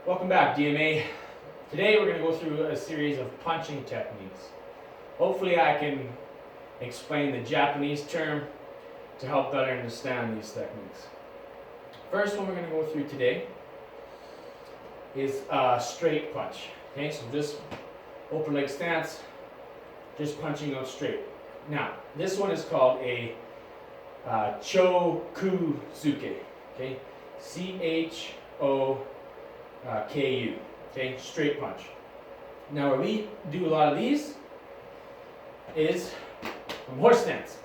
Welcome back, DMA. Today we're going to go through a series of punching techniques. Hopefully I can explain the Japanese term to help better understand these techniques. First one we're going to go through today is a straight punch. Okay, so just open leg stance, just punching out straight. Now, this one is called a Chokuzuke. Okay, C-H-O-K-U. Okay, straight punch. Now, where we do a lot of these is from horse stance.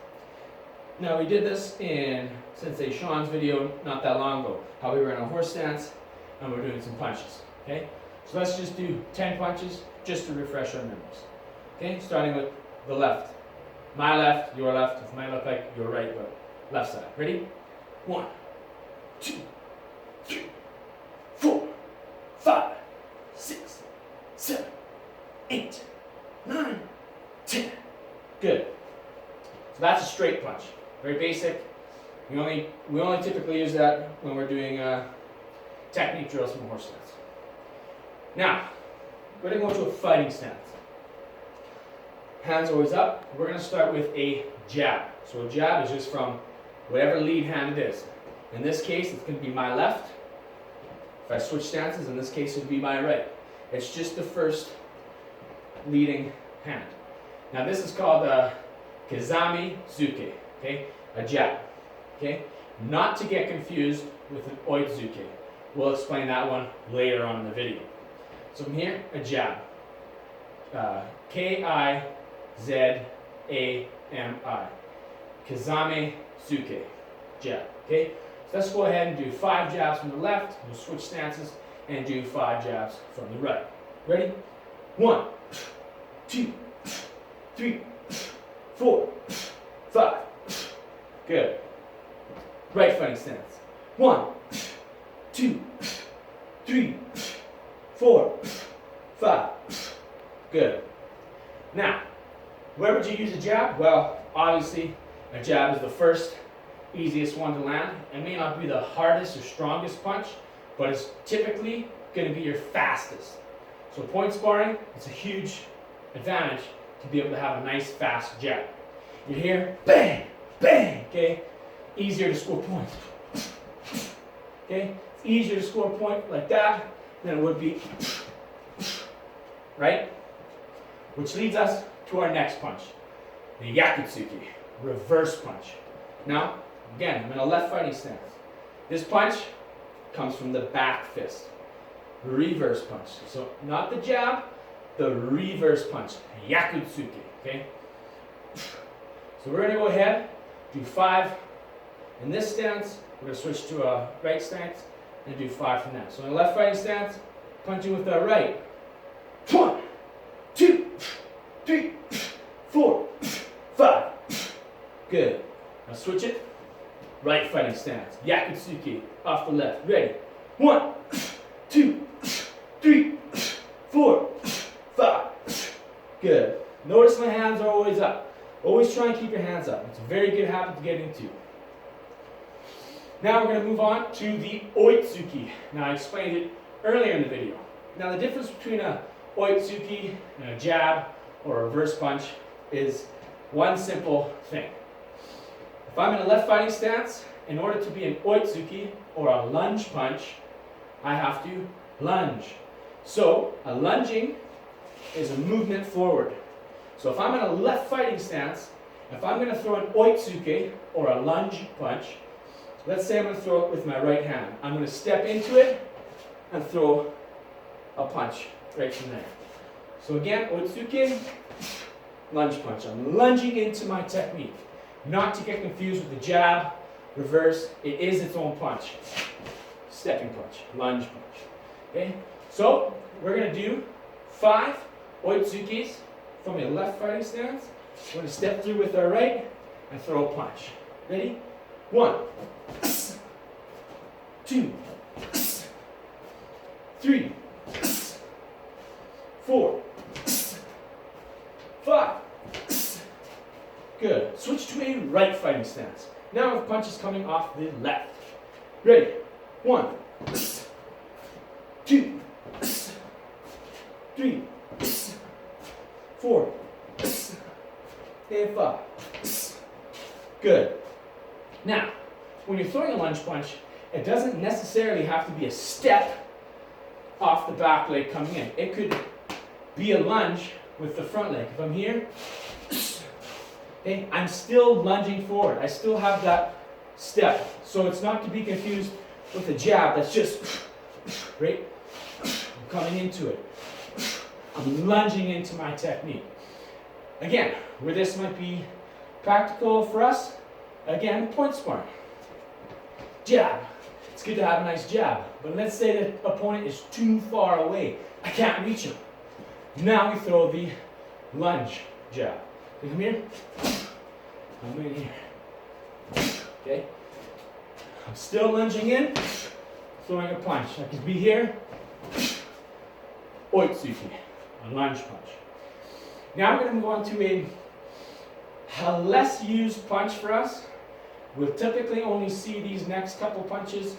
Now, we did this in Sensei Sean's video not that long ago, how we were in a horse stance and we're doing some punches. Okay, so let's just do 10 punches just to refresh our memories. Okay, starting with the left. My left, your left. It might look like your right, but left side. Ready? 1, 2, 3, 4, 5, 6, 7, 8, 9, 10. Good. So that's a straight punch. Very basic. We only typically use that when we're doing technique drills from horse stance. Now, we're going to go to a fighting stance. Hands always up. We're going to start with a jab. So a jab is just from whatever lead hand it is. In this case, it's going to be my left. If I switch stances, in this case, it would be my right. It's just the first leading hand. Now this is called Kizami Zuke, okay? A jab, okay? Not to get confused with an Oitsuke. We'll explain that one later on in the video. So from here, a jab. K-I-Z-A-M-I. Kizami Zuke, jab, okay? So let's go ahead and do 5 jabs from the left. We'll switch stances and do 5 jabs from the right. Ready? 1, 2, 3, 4, 5. Good. Right fighting stance. 1, 2, 3, 4, 5. Good. Now, where would you use a jab? Well, obviously, a jab is the first easiest one to land. It may not be the hardest or strongest punch, but it's typically going to be your fastest. So point sparring, it's a huge advantage to be able to have a nice fast jab. You hear bang, bang, okay? Easier to score points. Okay? It's easier to score a point like that than it would be, right? Which leads us to our next punch, the Yakutsuki, reverse punch. Now, again, I'm in a left fighting stance. This punch comes from the back fist. Reverse punch. So not the jab, the reverse punch. Yakutsuki. Okay? So we're going to go ahead, do 5 in this stance. We're going to switch to a right stance and do 5 from that. So in a left fighting stance, punching with the right. 1, 2, 3, 4, 5. Good. Now switch it. Right fighting stance. Yakutsuki. Off the left. Ready. 1, 2, 3, 4, 5. Good. Notice my hands are always up. Always try and keep your hands up. It's a very good habit to get into. Now we're going to move on to the Oitsuki. Now I explained it earlier in the video. Now the difference between a Oitsuki and a jab or a reverse punch is one simple thing. If I'm in a left fighting stance, in order to be an Oitsuki or a lunge punch, I have to lunge. So a lunging is a movement forward. So if I'm in a left fighting stance, if I'm going to throw an Oitsuki or a lunge punch, let's say I'm going to throw it with my right hand. I'm going to step into it and throw a punch right from there. So again, Oitsuki, lunge punch. I'm lunging into my technique. Not to get confused with the jab, reverse. It is its own punch. Stepping punch, lunge punch. Okay? So we're going to do 5 Oitsukis from a left fighting stance. We're going to step through with our right and throw a punch. Ready? 1, 2, 3, 4, 5. Good. Switch to a right fighting stance. Now with punches coming off the left. Ready? 1, 2, 3, 4, and 5. Good. Now, when you're throwing a lunge punch, it doesn't necessarily have to be a step off the back leg coming in. It could be a lunge with the front leg. If I'm here, okay, I'm still lunging forward. I still have that step. So it's not to be confused with a jab that's just, right? I'm coming into it. I'm lunging into my technique. Again, where this might be practical for us, again, point sparring. Jab. It's good to have a nice jab. But let's say the opponent is too far away. I can't reach him. Now we throw the lunge jab. You come here. I'm in here. Okay? I'm still lunging in, throwing a punch. I could be here. Oitsuki, a lunge punch. Now we're going to move on to a less used punch for us. We'll typically only see these next couple punches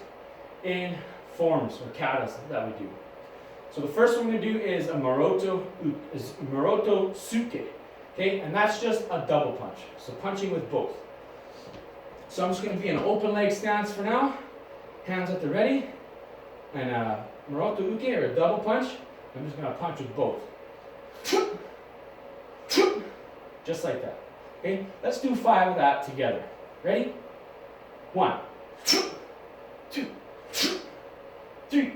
in forms or katas that we do. So the first one we're going to do is a Moroto Suke. Okay, and that's just a double punch. So punching with both. So I'm just going to be in an open leg stance for now. Hands at the ready. And a Moroto Uke, or a double punch. I'm just going to punch with both. Just like that. Okay, let's do 5 of that together. Ready? 1, 2, 3,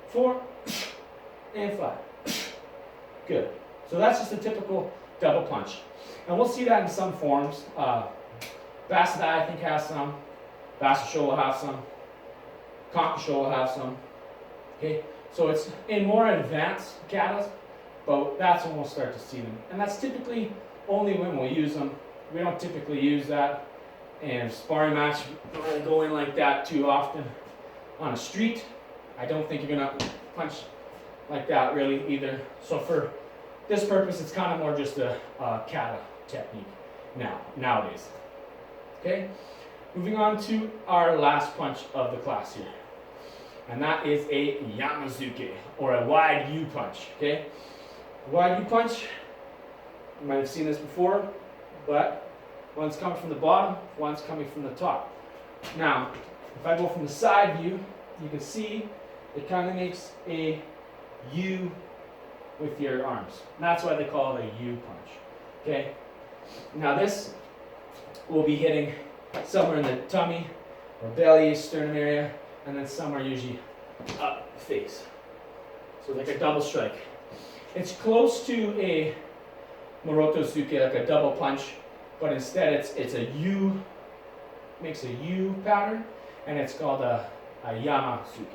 4, and 5. Good. So that's just a typical double punch. And we'll see that in some forms. Basadai, I think, has some. Basasho will have some. Kakusho will have some. Okay? So it's in more advanced katas, but that's when we'll start to see them. And that's typically only when we'll use them. We don't typically use that in a sparring match. We don't really go in like that too often. On a street, I don't think you're going to punch like that really either. So for this purpose, it's kind of more just a kata technique nowadays. Okay? Moving on to our last punch of the class here. And that is a Yamazuke, or a wide U punch. Okay? Wide U punch, you might have seen this before, but one's coming from the bottom, one's coming from the top. Now, if I go from the side view, you can see it kind of makes a U with your arms. And that's why they call it a U punch. Okay? Now this will be hitting somewhere in the tummy or belly, sternum area, and then some are usually up the face. So like a double strike. It's close to a Moroto Suke, like a double punch, but instead it's a U, makes a U pattern, and it's called a Yamazuke.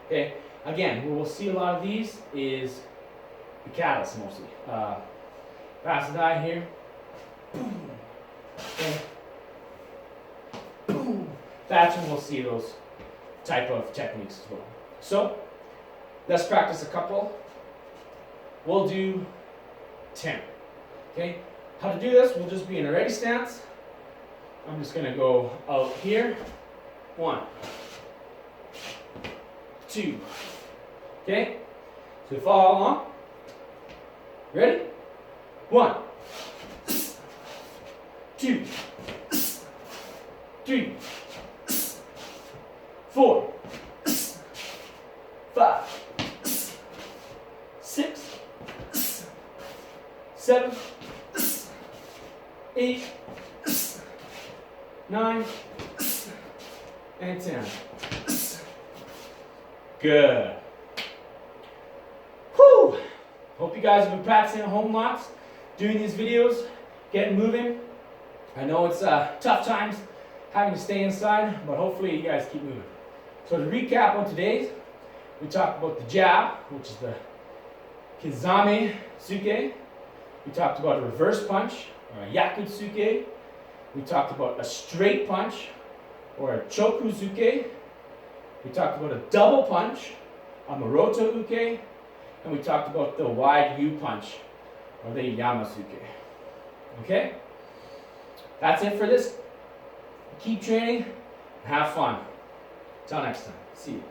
Okay, again, where we'll see a lot of these is the katas mostly. Basadai here. Boom. Okay. Boom. That's when we'll see those type of techniques as well. So, let's practice a couple. We'll do 10. Okay? How to do this, we'll just be in a ready stance. I'm just going to go out here. 1, 2. Okay? So follow along. Ready? 1, 2, 3, 4, 5, 6, 7, 8, 9, and 10. Good. Whew. Hope you guys have been practicing at home lots, doing these videos, getting moving. I know it's tough times having to stay inside, but hopefully you guys keep moving. So to recap on today's, we talked about the jab, which is the Kizame Suke. We talked about a reverse punch, or a Yakutsuke. We talked about a straight punch, or a Chokuzuke. We talked about a double punch, a Moroto Uke. And we talked about the wide U punch, or the Yamazuke. Okay? That's it for this. Keep training and have fun. Till next time. See you.